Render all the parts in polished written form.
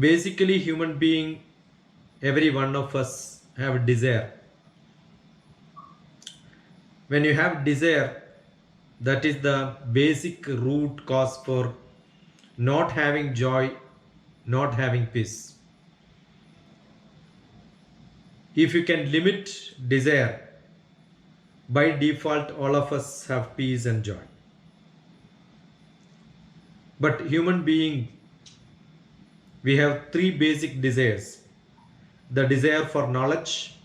Basically, human being, every one of us have desire. When you have desire, that is the basic root cause for not having joy, not having peace. If you can limit desire, by default, all of us have peace and joy. But human being, we have three basic desires: the desire for knowledge,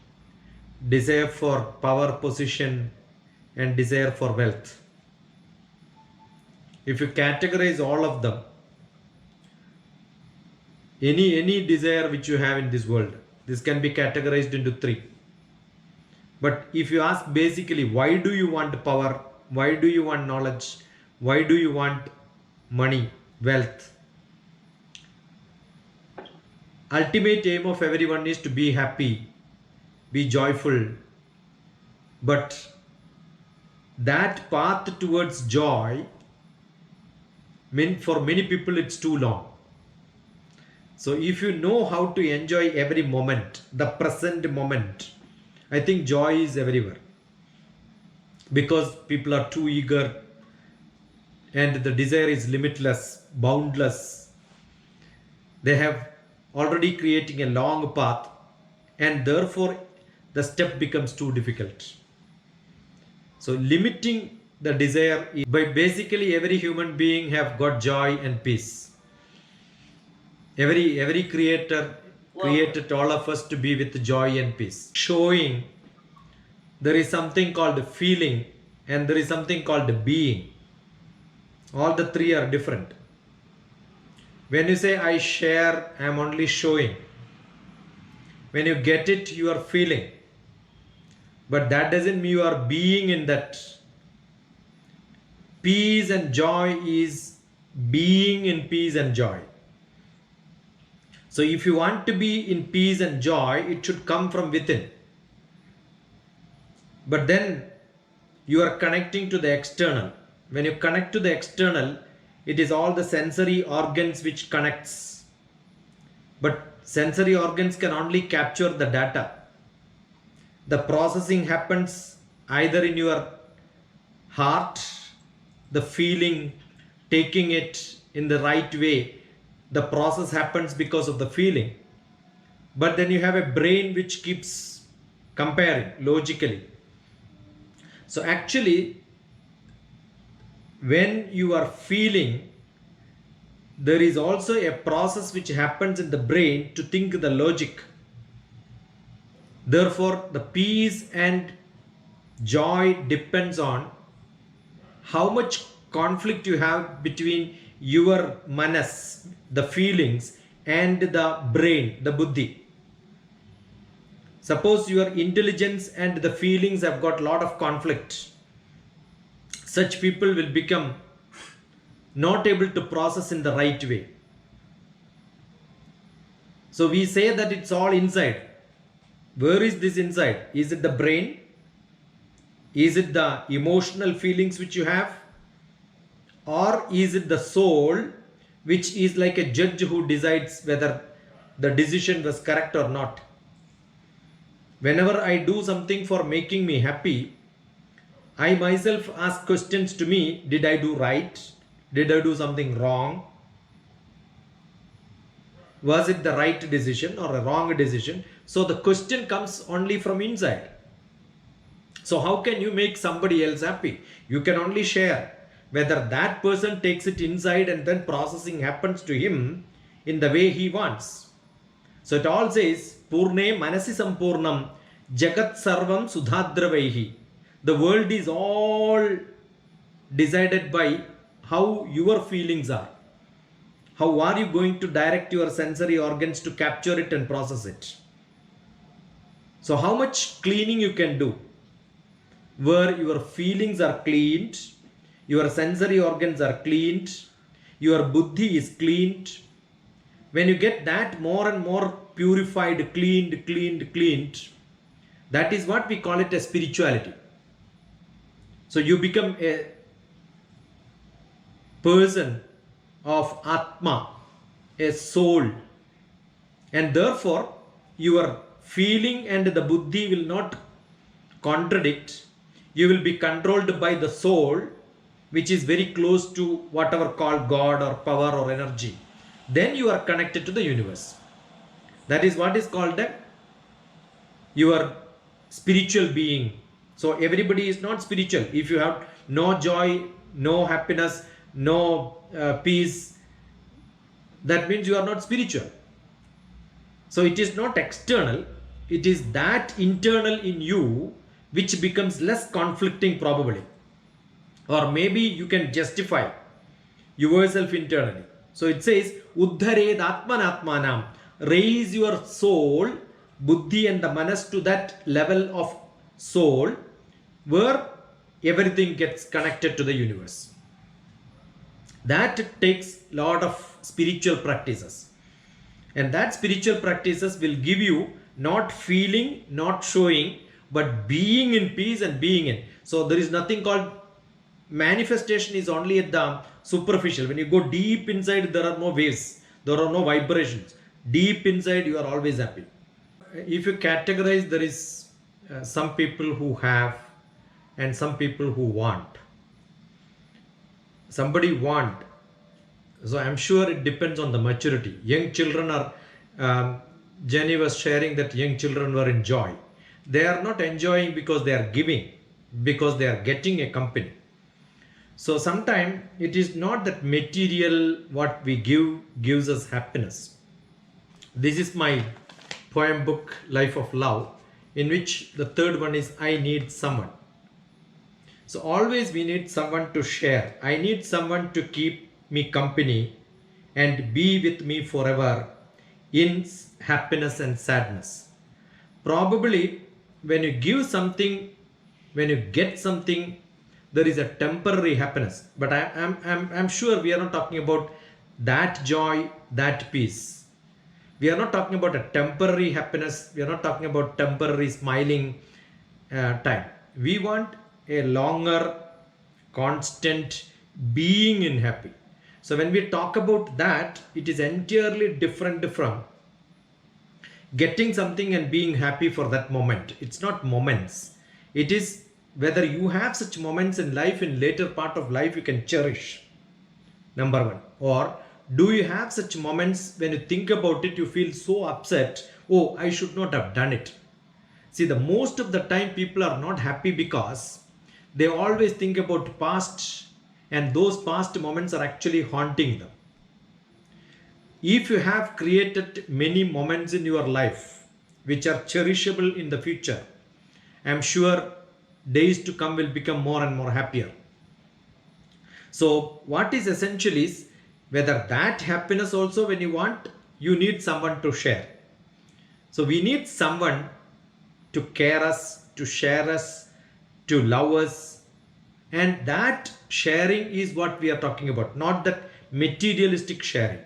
desire for power, position, and desire for wealth. If you categorize all of them, any desire which you have in this world, this can be categorized into three. But if you ask basically, why do you want power, why do you want knowledge, why do you want money, wealth, ultimate aim of everyone is to be happy, be joyful. But that path towards joy, for many people it's too long. So if you know how to enjoy every moment, the present moment, I think joy is everywhere. Because people are too eager and the desire is limitless, boundless. They have already creating a long path, and therefore the step becomes too difficult. So limiting the desire, by basically every human being have got joy and peace. Every creator created all of us to be with joy and peace. Showing there is something called feeling and there is something called being. All the three are different. When you say I share, I am only showing. When you get it, you are feeling. But that doesn't mean you are being in that. Peace and joy is being in peace and joy. So if you want to be in peace and joy, it should come from within. But then you are connecting to the external. When you connect to the external, it is all the sensory organs which connects. But sensory organs can only capture the data. The processing happens either in your heart, the feeling, taking it in the right way. The process happens because of the feeling. But then you have a brain which keeps comparing logically. So actually, when you are feeling, there is also a process which happens in the brain to think the logic. Therefore, the peace and joy depends on how much conflict you have between your manas, the feelings, and the brain, the buddhi. Suppose your intelligence and the feelings have got a lot of conflict. Such people will become not able to process in the right way. So we say that it's all inside. Where is this inside? Is it the brain? Is it the emotional feelings which you have? Or is it the soul, which is like a judge who decides whether the decision was correct or not? Whenever I do something for making me happy, I myself ask questions to me. Did I do right? Did I do something wrong? Was it the right decision or a wrong decision? So the question comes only from inside. So how can you make somebody else happy? You can only share. Whether that person takes it inside and then processing happens to him in the way he wants. So it all says, Purne Manasi Sampurnam Jagat Sarvam Sudhadravaihi. The world is all decided by how your feelings are. How are you going to direct your sensory organs to capture it and process it? So how much cleaning you can do? Where your feelings are cleaned, your sensory organs are cleaned, your buddhi is cleaned. When you get that more and more purified, cleaned, that is what we call it as spirituality. So you become a person of Atma, a soul, And therefore, your feeling and the buddhi will not contradict. You will be controlled by the soul, which is very close to whatever called God or power or energy. Then you are connected to the universe. That is what is called your spiritual being. So everybody is not spiritual. If you have no joy, no happiness, no peace, that means you are not spiritual. So it is not external, it is that internal in you which becomes less conflicting probably. Or maybe you can justify yourself internally. So it says, Uddhared Atmanatmanam, raise your soul, buddhi and the manas to that level of soul where everything gets connected to the universe. That takes a lot of spiritual practices. And that spiritual practices will give you not feeling, not showing, but being in peace and being in. So there is nothing called manifestation is only at the superficial. When you go deep inside, there are no waves, there are no vibrations. Deep inside, you are always happy. If you categorize, there is some people who have and some people who want. Somebody want. So I'm sure it depends on the maturity. Young children are, Jenny was sharing that young children were in joy. They are not enjoying because they are giving, because they are getting a company. So sometimes it is not that material what we give gives us happiness. This is my poem book, Life of Love, in which the third one is I need someone. So always we need someone to share. I need someone to keep me company and be with me forever in happiness and sadness. Probably when you give something, when you get something, there is a temporary happiness. But I'm sure we are not talking about that joy, that peace. We are not talking about a temporary happiness. We are not talking about temporary smiling time. We want a longer, constant being in happy. So when we talk about that, it is entirely different from getting something and being happy for that moment. It's not moments. It is whether you have such moments in life, in later part of life, you can cherish. Number one. Or do you have such moments when you think about it, you feel so upset, oh, I should not have done it. See, the most of the time people are not happy because they always think about past, and those past moments are actually haunting them. If you have created many moments in your life which are cherishable in the future, I'm sure days to come will become more and more happier. So what is essential is whether that happiness also when you want, you need someone to share. So we need someone to care us, to share us, to love us. And that sharing is what we are talking about, not that materialistic sharing.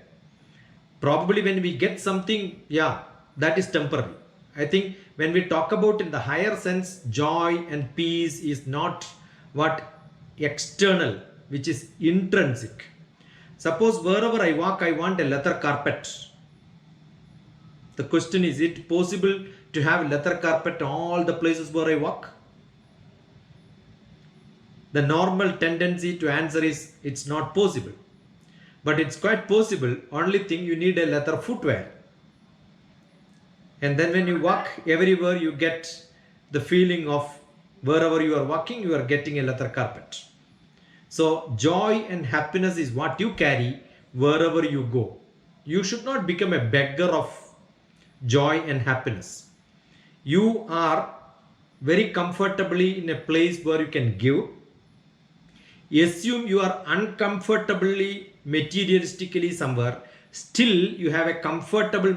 Probably when we get something, yeah, that is temporary. I think when we talk about in the higher sense, joy and peace is not what external, which is intrinsic. Suppose wherever I walk, I want a leather carpet. The question is it possible to have leather carpet all the places where I walk? The normal tendency to answer is it's not possible. But it's quite possible. Only thing you need a leather footwear. And then when you walk everywhere, you get the feeling of wherever you are walking, you are getting a leather carpet. So joy and happiness is what you carry wherever you go. You should not become a beggar of joy and happiness. You are very comfortably in a place where you can give. Assume you are uncomfortably materialistically somewhere, still you have a comfortable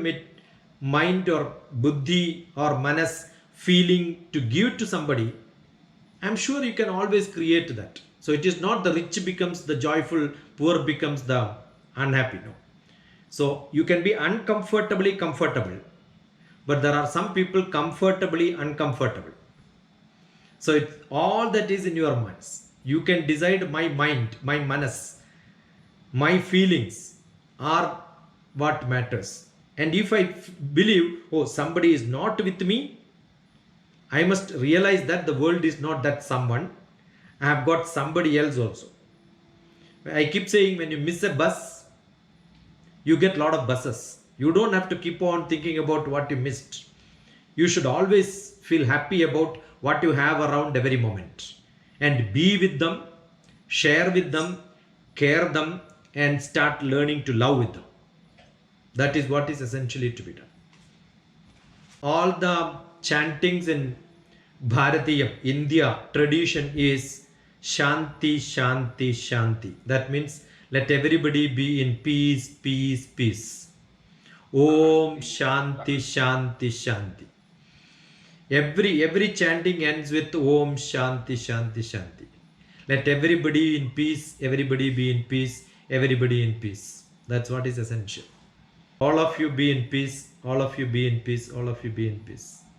mind or buddhi or manas feeling to give to somebody. I'm sure you can always create that. So it is not the rich becomes the joyful, poor becomes the unhappy. No. So you can be uncomfortably comfortable, but there are some people comfortably uncomfortable. So it's all that is in your minds. You can decide my mind, my manas, my feelings are what matters. And if I believe, oh, somebody is not with me, I must realize that the world is not that someone. I have got somebody else also. I keep saying, when you miss a bus, you get a lot of buses. You don't have to keep on thinking about what you missed. You should always feel happy about what you have around every moment. And be with them, share with them, care them, and start learning to love with them. That is what is essentially to be done. All the chantings in Bharatiya, India tradition is Shanti, Shanti, Shanti. That means let everybody be in peace, peace, peace. Om Shanti, Shanti, Shanti. Every chanting ends with Om Shanti, Shanti, Shanti. Let everybody in peace, everybody be in peace, everybody in peace. That's what is essential. All of you be in peace, all of you be in peace, all of you be in peace.